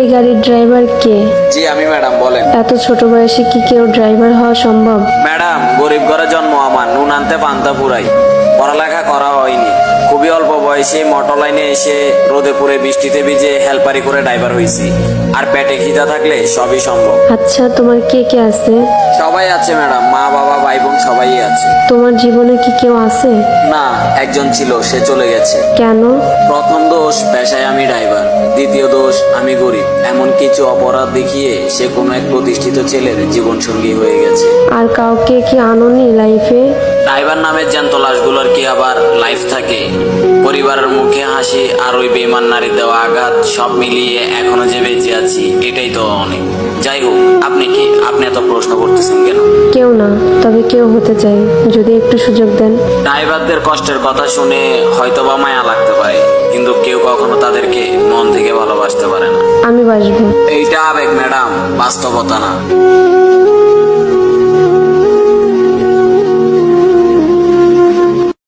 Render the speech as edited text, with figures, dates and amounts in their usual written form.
এই গাড়ির ড্রাইভার কে? জি আমি ম্যাডাম, বলেন। এত ছোট বয়সে কি কেউ ড্রাইভার হওয়া সম্ভব? ম্যাডাম, গরিব ঘরে জন্ম আমার, নুন আনতে পান্তা পুরাই। পড়ালেখা করা হয়নি, খুবই অল্প বয়সে মোটর লাইনে এসে রোদে পুড়ে বৃষ্টিতে ভিজে হেলপারি করে ড্রাইভার হয়েছি। আর পেটে খিদা থাকলে সবই সম্ভব। আচ্ছা, তোমার কে কে আছে? সবাই আছে ম্যাডাম, মা বাবা ভাই বোন সবাই আছে। তোমার জীবনে কি কেউ আছে? না, একজন ছিল, সে চলে গেছে। কেন? প্রথম দোষ, পেশায় আমি ড্রাইভার। দ্বিতীয় দোষ, আমি গরিব। এমন কিছু অপরাধ দেখিয়ে সে কোনো এক প্রতিষ্ঠিত ছেলের জীবন সঙ্গী হয়ে গেছে। আর কাউকে কি আনোনি লাইফে? ড্রাইভার নামের জ্যান্ত লাশগুলোর কি আবার লাইফ থাকে? পরিবারের মুখে হাসি আর ওই বেমান নারীর দেওয়া আঘাত, সব মিলিয়ে এখনো যে বেঁচে আছি এটাই তো অনেক। যাই হোক, আপনি এত প্রশ্ন করতেছেন কেন? কেউ না, তবে কেউ হতে চাই, যদি একটু সুযোগ দেন। ড্রাইভারদের কষ্টের কথা শুনে হয়তো বা মায়া লাগতে পারে, কিন্তু কেউ কখনো তাদেরকে মন থেকে ভালোবাসতে পারে না। আমি বাসবো। এইটা আবেগ ম্যাডাম, বাস্তবতা না।